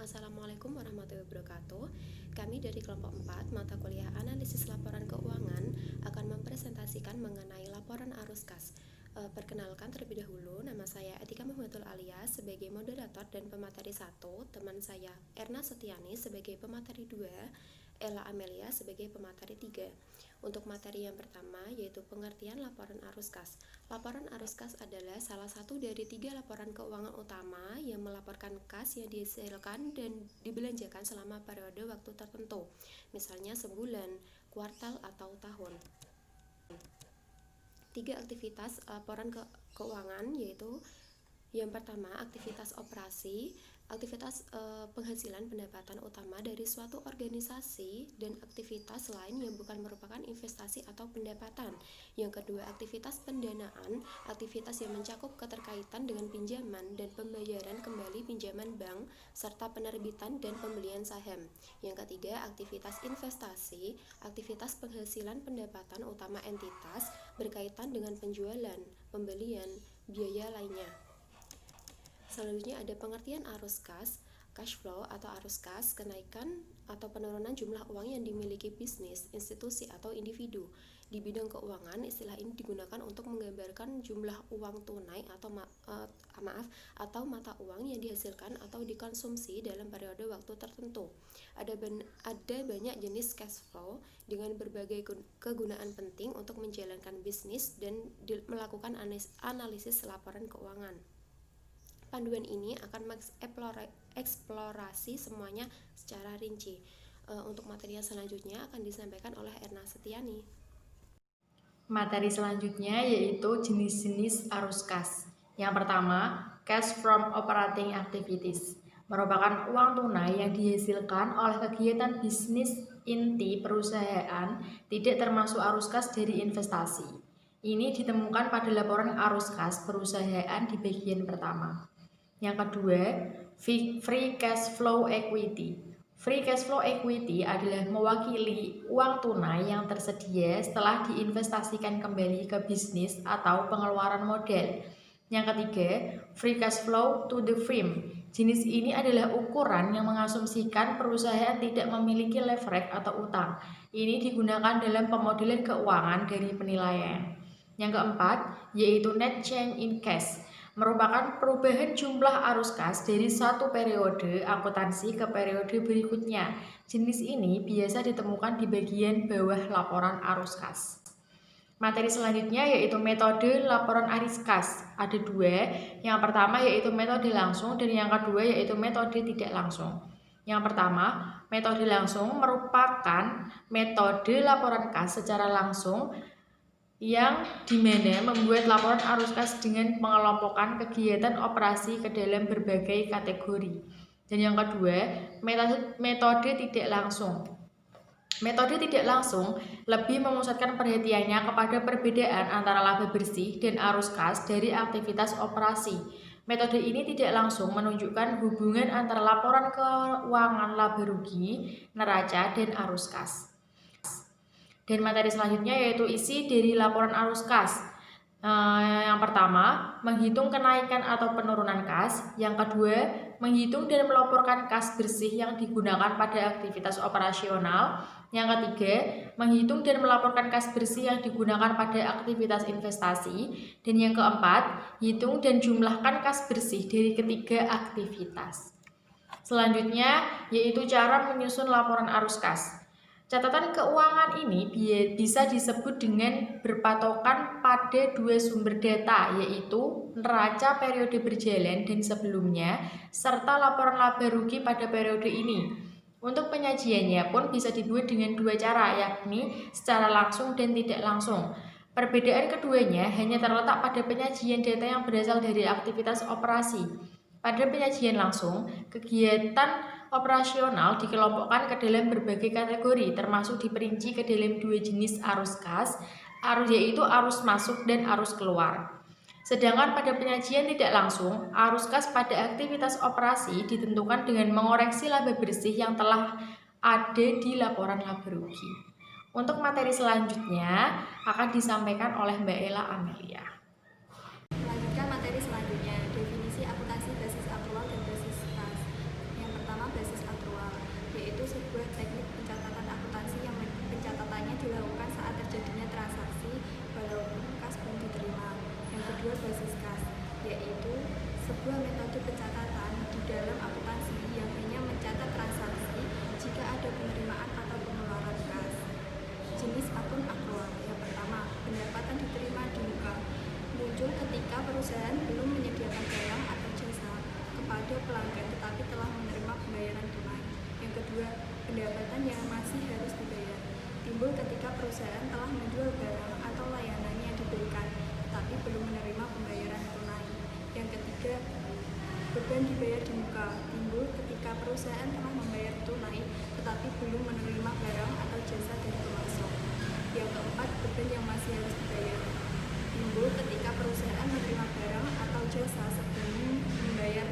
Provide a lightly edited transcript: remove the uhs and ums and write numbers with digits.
Assalamualaikum warahmatullahi wabarakatuh. Kami dari kelompok 4 mata kuliah analisis laporan keuangan akan mempresentasikan mengenai laporan arus kas. Perkenalkan terlebih dahulu, nama saya Etika Muhammadul Alia sebagai moderator dan pemateri 1, teman saya Erna Setiani sebagai pemateri 2, Ella Amelia sebagai pemateri 3. Untuk materi yang pertama yaitu pengertian laporan arus kas. Laporan arus kas adalah salah satu dari 3 laporan keuangan utama yang melaporkan kas yang dihasilkan dan dibelanjakan selama periode waktu tertentu, misalnya sebulan, kuartal, atau tahun. 3 aktivitas laporan keuangan yaitu yang pertama, aktivitas operasi, aktivitas penghasilan pendapatan utama dari suatu organisasi, dan aktivitas lain yang bukan merupakan investasi atau pendapatan. Yang kedua, aktivitas pendanaan, aktivitas yang mencakup keterkaitan dengan pinjaman dan pembayaran kembali pinjaman bank, serta penerbitan dan pembelian saham. Yang ketiga, aktivitas investasi, aktivitas penghasilan pendapatan utama entitas berkaitan dengan penjualan, pembelian, biaya lainnya. Selanjutnya ada pengertian arus kas, cash flow atau arus kas, kenaikan atau penurunan jumlah uang yang dimiliki bisnis, institusi, atau individu. Di bidang keuangan, istilah ini digunakan untuk menggambarkan jumlah uang tunai atau mata uang yang dihasilkan atau dikonsumsi dalam periode waktu tertentu. Ada banyak jenis cash flow dengan berbagai kegunaan penting untuk menjalankan bisnis dan melakukan analisis laporan keuangan. Panduan ini akan mengeksplorasi semuanya secara rinci. Untuk materi selanjutnya akan disampaikan oleh Erna Setiani. Materi selanjutnya yaitu jenis-jenis arus kas. Yang pertama, cash from operating activities, merupakan uang tunai yang dihasilkan oleh kegiatan bisnis inti perusahaan, tidak termasuk arus kas dari investasi. Ini ditemukan pada laporan arus kas perusahaan di bagian pertama. Yang kedua, free cash flow equity. Free cash flow equity adalah mewakili uang tunai yang tersedia setelah diinvestasikan kembali ke bisnis atau pengeluaran modal. Yang ketiga, free cash flow to the firm. Jenis ini adalah ukuran yang mengasumsikan perusahaan tidak memiliki leverage atau utang. Ini digunakan dalam pemodelan keuangan dari penilaian. Yang keempat, yaitu net change in cash, merupakan perubahan jumlah arus kas dari satu periode akuntansi ke periode berikutnya. Jenis ini biasa ditemukan di bagian bawah laporan arus kas. Materi selanjutnya yaitu metode laporan arus kas. Ada 2, yang pertama yaitu metode langsung dan yang kedua yaitu metode tidak langsung. Yang pertama, metode langsung merupakan metode laporan kas secara langsung yang dimana membuat laporan arus kas dengan mengelompokkan kegiatan operasi ke dalam berbagai kategori. Dan yang kedua, metode tidak langsung. Metode tidak langsung lebih memusatkan perhatiannya kepada perbedaan antara laba bersih dan arus kas dari aktivitas operasi. Metode ini tidak langsung menunjukkan hubungan antara laporan keuangan laba rugi, neraca, dan arus kas. Dan materi selanjutnya yaitu isi dari laporan arus kas. Yang pertama, menghitung kenaikan atau penurunan kas. Yang kedua, menghitung dan melaporkan kas bersih yang digunakan pada aktivitas operasional. Yang ketiga, menghitung dan melaporkan kas bersih yang digunakan pada aktivitas investasi. Dan yang keempat, hitung dan jumlahkan kas bersih dari ketiga aktivitas. Selanjutnya, yaitu cara menyusun laporan arus kas. Catatan keuangan ini bisa disebut dengan berpatokan pada 2 sumber data, yaitu neraca periode berjalan dan sebelumnya, serta laporan laba rugi pada periode ini. Untuk penyajiannya pun bisa dibuat dengan 2 cara, yakni secara langsung dan tidak langsung. Perbedaan keduanya hanya terletak pada penyajian data yang berasal dari aktivitas operasi. Pada penyajian langsung, kegiatan operasional dikelompokkan ke dalam berbagai kategori, termasuk diperinci ke dalam 2 jenis arus kas, yaitu arus masuk dan arus keluar. Sedangkan pada penyajian tidak langsung, arus kas pada aktivitas operasi ditentukan dengan mengoreksi laba bersih yang telah ada di laporan laba rugi. Untuk materi selanjutnya akan disampaikan oleh Mbak Ella Amelia. Melanjutkan materi selanjutnya, definisi akuntansi basis aktual dan basis kas. Yang pertama, perusahaan telah menjual barang atau layanan yang diberikan, tetapi belum menerima pembayaran tunai. Yang ketiga, beban dibayar di muka timbul ketika perusahaan telah membayar tunai, tetapi belum menerima barang atau jasa dari pemasok. Yang keempat, beban yang masih harus dibayar timbul ketika perusahaan menerima barang atau jasa sebelum membayar